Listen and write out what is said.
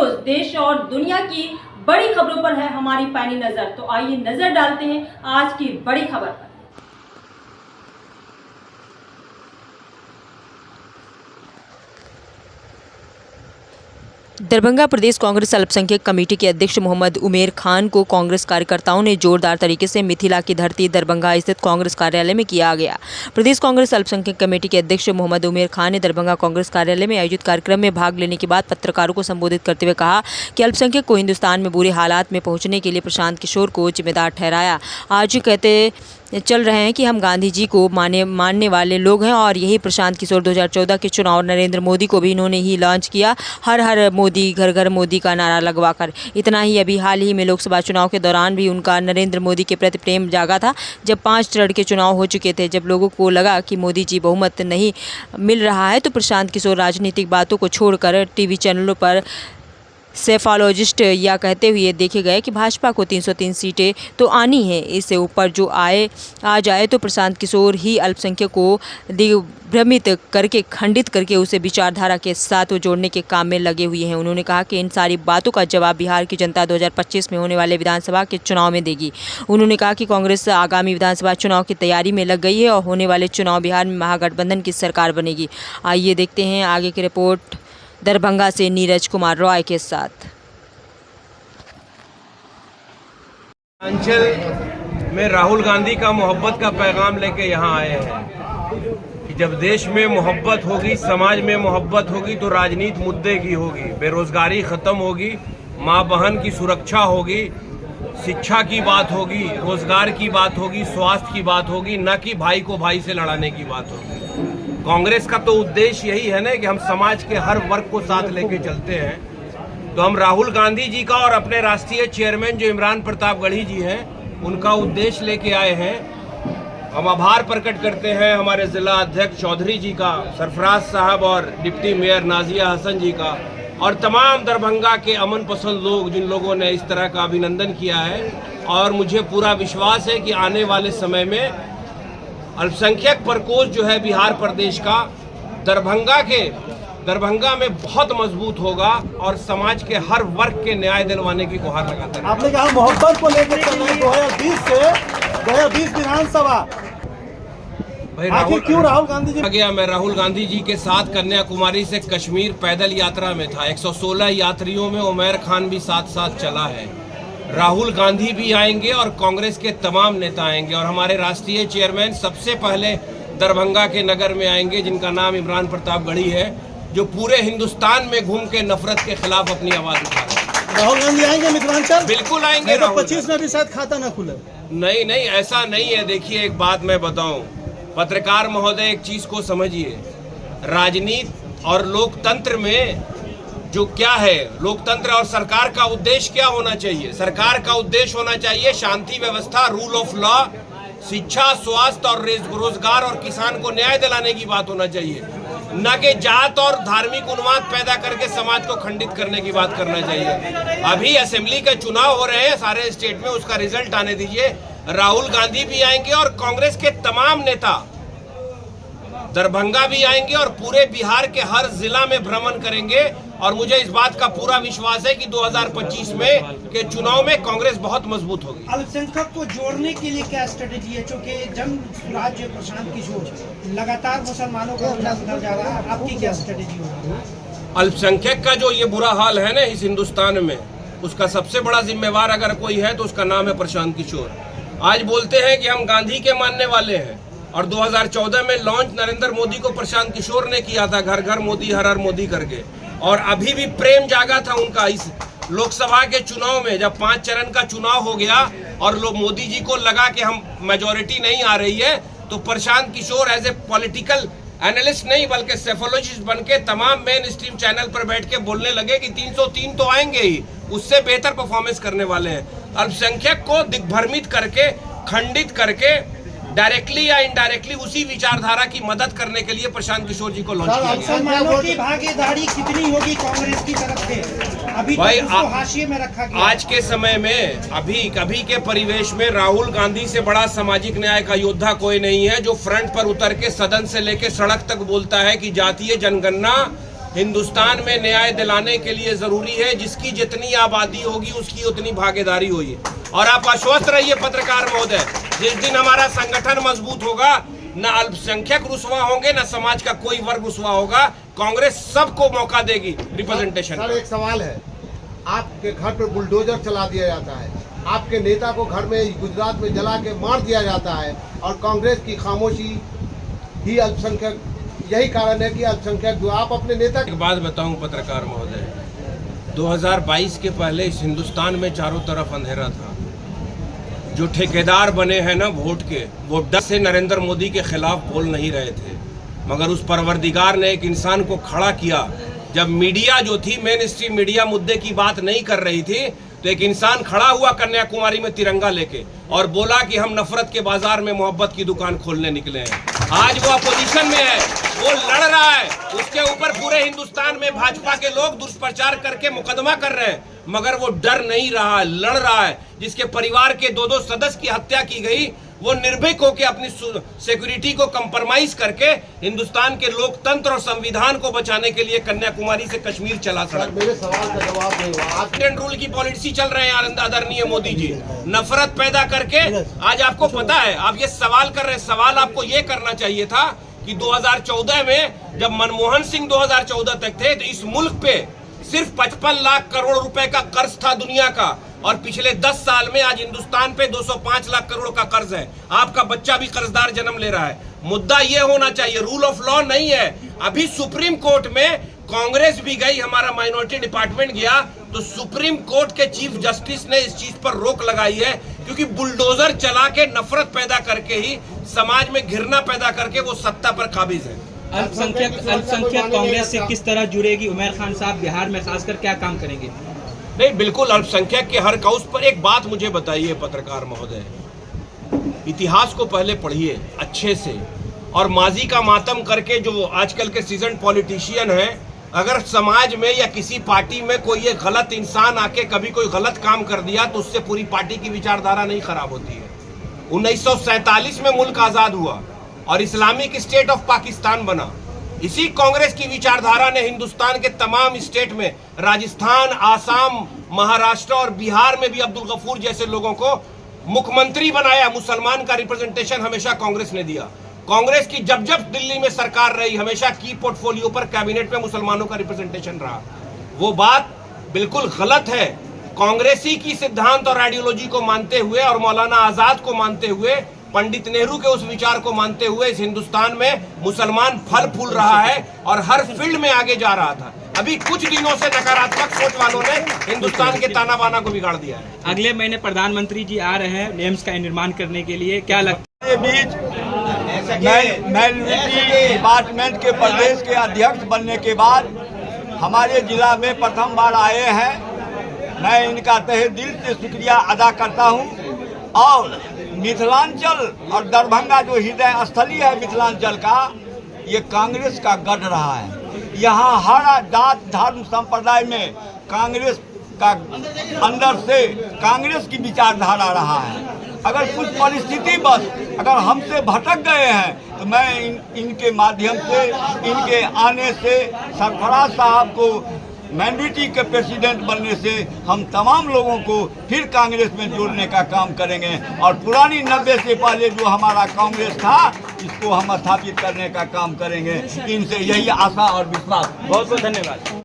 News देश और दुनिया की बड़ी खबरों पर है हमारी पैनी नजर। तो आइए नजर डालते हैं आज की बड़ी खबर पर। दरभंगा प्रदेश कांग्रेस अल्पसंख्यक कमेटी के अध्यक्ष मोहम्मद उमेर खान को कांग्रेस कार्यकर्ताओं ने जोरदार तरीके से मिथिला की धरती दरभंगा स्थित कांग्रेस कार्यालय में किया गया। प्रदेश कांग्रेस अल्पसंख्यक कमेटी के अध्यक्ष मोहम्मद उमेर खान ने दरभंगा कांग्रेस कार्यालय में आयोजित कार्यक्रम में भाग लेने के बाद पत्रकारों को संबोधित करते हुए कहा कि अल्पसंख्यक को हिंदुस्तान में बुरे हालात में पहुंचने के लिए प्रशांत किशोर को जिम्मेदार ठहराया। आज कहते चल रहे हैं कि हम गांधी जी को मानने वाले लोग हैं और यही प्रशांत किशोर 2014 के चुनाव नरेंद्र मोदी को भी इन्होंने ही लॉन्च किया, हर हर मोदी घर घर मोदी का नारा लगवाकर। इतना ही अभी हाल ही में लोकसभा चुनाव के दौरान भी उनका नरेंद्र मोदी के प्रति प्रेम जागा था। जब 5 चरण के चुनाव हो चुके थे, जब लोगों को लगा कि मोदी जी बहुमत नहीं मिल रहा है, तो प्रशांत किशोर राजनीतिक बातों को छोड़कर टीवी चैनलों पर सेफोलॉजिस्ट या कहते हुए देखे गए कि भाजपा को 303 सीटें तो आनी है, इससे ऊपर जो आ जाए तो प्रशांत किशोर ही अल्पसंख्यक को दिग्भ्रमित करके खंडित करके उसे विचारधारा के साथ जोड़ने के काम में लगे हुए हैं। उन्होंने कहा कि इन सारी बातों का जवाब बिहार की जनता 2025 में होने वाले विधानसभा के चुनाव में देगी। उन्होंने कहा कि कांग्रेस आगामी विधानसभा चुनाव की तैयारी में लग गई है और होने वाले चुनाव बिहार में महागठबंधन की सरकार बनेगी। आइए देखते हैं आगे की रिपोर्ट दरभंगा से नीरज कुमार रॉय के साथ। अंचल में राहुल गांधी का मोहब्बत का पैगाम लेके यहाँ आए हैं कि जब देश में मोहब्बत होगी, समाज में मोहब्बत होगी तो राजनीति मुद्दे की होगी, बेरोजगारी खत्म होगी, माँ बहन की सुरक्षा होगी, शिक्षा की बात होगी, रोजगार की बात होगी, स्वास्थ्य की बात होगी, न कि भाई को भाई से लड़ाने की बात होगी। कांग्रेस का तो उद्देश्य यही है ना कि हम समाज के हर वर्ग को साथ लेके चलते हैं। तो हम राहुल गांधी जी का और अपने राष्ट्रीय चेयरमैन जो इमरान प्रतापगढ़ी जी हैं, उनका उद्देश्य लेके आए हैं। हम आभार प्रकट करते हैं हमारे जिला अध्यक्ष चौधरी जी का, सरफराज साहब और डिप्टी मेयर नाजिया हसन जी का, और तमाम दरभंगा के अमन पसंद लोग जिन लोगों ने इस तरह का अभिनंदन किया है। और मुझे पूरा विश्वास है कि आने वाले समय में अल्पसंख्यक प्रकोष्ठ जो है बिहार प्रदेश का दरभंगा में बहुत मजबूत होगा और समाज के हर वर्ग के न्याय दिलवाने की गुहार लगाता है। आपने कहा मोहब्बत को लेकर चल रहे 2020 से 2020 विधानसभा, आखिर क्यों राहुल गांधी जी गया? मैं राहुल गांधी जी के साथ कन्याकुमारी से कश्मीर पैदल यात्रा में था। 116 यात्रियों में उमेर खान भी साथ साथ चला है। राहुल गांधी भी आएंगे और कांग्रेस के तमाम नेता आएंगे और हमारे राष्ट्रीय चेयरमैन सबसे पहले दरभंगा के नगर में आएंगे, जिनका नाम इमरान प्रतापगढ़ी है, जो पूरे हिंदुस्तान में घूम के नफरत के खिलाफ अपनी आवाज उठा रहे हैं। राहुल गांधी आएंगे मिथिलांचल? बिल्कुल आएंगे। 25 में भी शायद खाता न खुले। नहीं, ऐसा नहीं है। देखिए, एक बात मैं बताऊं, पत्रकार महोदय, एक चीज को समझिए, राजनीति और लोकतंत्र में जो क्या है, लोकतंत्र और सरकार का उद्देश्य क्या होना चाहिए? सरकार का उद्देश्य होना चाहिए शांति व्यवस्था, रूल ऑफ लॉ, शिक्षा, स्वास्थ्य और रोजगार और किसान को न्याय दिलाने की बात होना चाहिए, न कि जात और धार्मिक उन्माद पैदा करके समाज को खंडित करने की बात करना चाहिए। अभी असेंबली के चुनाव हो रहे हैं सारे स्टेट में, उसका रिजल्ट आने दीजिए। राहुल गांधी भी आएंगे और कांग्रेस के तमाम नेता दरभंगा भी आएंगे और पूरे बिहार के हर जिला में भ्रमण करेंगे। और मुझे इस बात का पूरा विश्वास है कि 2025 में के चुनाव में कांग्रेस बहुत मजबूत होगी। अल्पसंख्यक को जोड़ने के लिए क्या स्ट्रेटेजी है? चूंकि जन स्वराज प्रशांत किशोर लगातार मुसलमानों को उधर जा रहा है, आपकी क्या स्ट्रेटेजी होगी? अल्पसंख्यक का जो ये बुरा हाल है ना इस हिंदुस्तान में, उसका सबसे बड़ा जिम्मेवार अगर कोई है तो उसका नाम है प्रशांत किशोर। आज बोलते हैं कि हम गांधी के मानने वाले हैं और 2014 में लॉन्च नरेंद्र मोदी को प्रशांत किशोर ने किया था, घर घर मोदी हर हर मोदी करके। और अभी भी प्रेम जागा था उनका इस लोकसभा के चुनाव में, जब 5 चरण का चुनाव हो गया और लोग मोदी जी को लगा कि हम मेजॉरिटी नहीं आ रही है, तो Prashant Kishor as a political analyst नहीं बल्कि सेफोलॉजिस्ट बन के तमाम मेन स्ट्रीम चैनल पर बैठ के बोलने लगे कि 303 तो आएंगे ही, उससे बेहतर परफॉर्मेंस करने वाले हैं। अल्पसंख्यक को दिग्भ्रमित करके, खंडित करके, डायरेक्टली या इनडायरेक्टली उसी विचारधारा की मदद करने के लिए प्रशांत किशोर जी को लॉन्च किया गया। मुसलमानों की भागीदारी कितनी होगी कांग्रेस की तरफ से? अभी भाई तो हाशिए में रखा गया। आज के समय में अभी के परिवेश में राहुल गांधी से बड़ा सामाजिक न्याय का योद्धा कोई नहीं है, जो फ्रंट पर उतर के सदन से लेके सड़क तक बोलता है कि जातीय जनगणना हिंदुस्तान में न्याय दिलाने के लिए जरूरी है। जिसकी जितनी आबादी होगी उसकी उतनी भागीदारी होगी। और आप आश्वस्त रहिए पत्रकार महोदय, जिस दिन हमारा संगठन मजबूत होगा, न अल्पसंख्यक रुसवा होंगे, न समाज का कोई वर्ग रुसवा होगा। कांग्रेस सबको मौका देगी रिप्रेजेंटेशन। सर एक सवाल है, आपके घर पर बुलडोजर चला दिया जाता है, आपके नेता को घर में गुजरात में जला के मार दिया जाता है, और कांग्रेस की खामोशी ही अल्पसंख्यक, यही कारण है कि अल्पसंख्यक जो आप अपने नेता। एक बात बताऊं पत्रकार महोदय, 2022 के पहले इस हिंदुस्तान में चारों तरफ अंधेरा था। जो ठेकेदार बने हैं ना वोट के, वो डर से नरेंद्र मोदी के खिलाफ बोल नहीं रहे थे, मगर उस परवरदिगार ने एक इंसान को खड़ा किया। जब मीडिया जो थी, मेन स्ट्रीम मीडिया मुद्दे की बात नहीं कर रही थी, तो एक इंसान खड़ा हुआ कन्याकुमारी में तिरंगा लेके और बोला कि हम नफरत के बाजार में मोहब्बत की दुकान खोलने निकले हैं। आज वो अपोजिशन में है, वो लड़ रहा है, उसके ऊपर पूरे हिंदुस्तान में भाजपा के लोग दुष्प्रचार करके मुकदमा कर रहे हैं, मगर वो डर नहीं रहा है, लड़ रहा है। जिसके परिवार के 2-2 सदस्य की हत्या की गई, वो निर्भीक होकर अपनी सिक्योरिटी को कंप्रोमाइज करके हिंदुस्तान के लोकतंत्र और संविधान को बचाने के लिए कन्याकुमारी से कश्मीर चला सड़क। मेरे सवाल का जवाब नहीं हुआ। इंडियन रूल की पॉलिसी चल रहे हैं आदरणीय मोदी जी, नफरत पैदा करके। आज आपको पता है, आप ये सवाल कर रहे हैं, सवाल आपको ये करना चाहिए था कि 2014 में जब मनमोहन सिंह 2014 तक थे, तो इस मुल्क पे सिर्फ 55 लाख करोड़ रुपए का कर्ज था दुनिया का, और पिछले 10 साल में आज हिंदुस्तान पे 205 लाख करोड़ का कर्ज है। आपका बच्चा भी कर्जदार जन्म ले रहा है। मुद्दा ये होना चाहिए, रूल ऑफ लॉ नहीं है। अभी सुप्रीम कोर्ट में कांग्रेस भी गई, हमारा माइनॉरिटी डिपार्टमेंट गया, तो सुप्रीम कोर्ट के चीफ जस्टिस ने इस चीज पर रोक लगाई है, क्योंकि बुलडोजर चला के नफरत पैदा करके ही, समाज में घृणा पैदा करके वो सत्ता पर काबिज है। अल्पसंख्यक कांग्रेस से किस तरह जुड़ेगी? उमर खान साहब बिहार में खासकर क्या काम करेंगे? नहीं, बिल्कुल अल्पसंख्यक के हर कौस पर। एक बात मुझे बताइए पत्रकार महोदय, इतिहास को पहले पढ़िए अच्छे से, और माजी का मातम करके जो आजकल के सीजन पॉलिटिशियन हैं, अगर समाज में या किसी पार्टी में कोई एक गलत इंसान आके कभी कोई गलत काम कर दिया, तो उससे पूरी पार्टी की विचारधारा नहीं खराब होती है। 1947 में मुल्क आजाद हुआ और इस्लामिक स्टेट ऑफ पाकिस्तान बना। इसी कांग्रेस की विचारधारा ने हिंदुस्तान के तमाम स्टेट में, राजस्थान, आसाम, महाराष्ट्र और बिहार में भी अब्दुल गफूर जैसे लोगों को मुख्यमंत्री बनाया। मुसलमान का रिप्रेजेंटेशन हमेशा कांग्रेस ने दिया। कांग्रेस की जब जब दिल्ली में सरकार रही, हमेशा की पोर्टफोलियो पर कैबिनेट में मुसलमानों का रिप्रेजेंटेशन रहा। वो बात बिल्कुल गलत है। कांग्रेसी की सिद्धांत और आइडियोलॉजी को मानते हुए और मौलाना आजाद को मानते हुए, पंडित नेहरू के उस विचार को मानते हुए इस हिंदुस्तान में मुसलमान फल फूल रहा है और हर फील्ड में आगे जा रहा था। अभी कुछ दिनों से नकारात्मक सोच वालों ने हिंदुस्तान के ताना बाना को बिगाड़ दिया है। अगले महीने प्रधानमंत्री जी आ रहे हैं एम्स का निर्माण करने के लिए, क्या लगता है? बीच माइनॉरिटी डिपार्टमेंट के प्रदेश के अध्यक्ष बनने के बाद हमारे जिला में प्रथम बार आए हैं। मैं इनका तहे दिल से शुक्रिया अदा करता हूं। और मिथिलांचल और दरभंगा जो हृदय स्थली है मिथिलांचल का, ये कांग्रेस का गढ़ रहा है। यहाँ हर जात धर्म संप्रदाय में कांग्रेस का अंदर से कांग्रेस की विचारधारा रहा है। अगर कुछ परिस्थिति बस अगर हमसे भटक गए हैं, तो मैं इनके माध्यम से, इनके आने से, सरफराज साहब को माइनॉरिटी के प्रेसिडेंट बनने से हम तमाम लोगों को फिर कांग्रेस में जोड़ने का काम करेंगे, और पुरानी 90 से पहले जो हमारा कांग्रेस था, इसको हम स्थापित करने का काम करेंगे। इनसे यही आशा और विश्वास। बहुत बहुत धन्यवाद।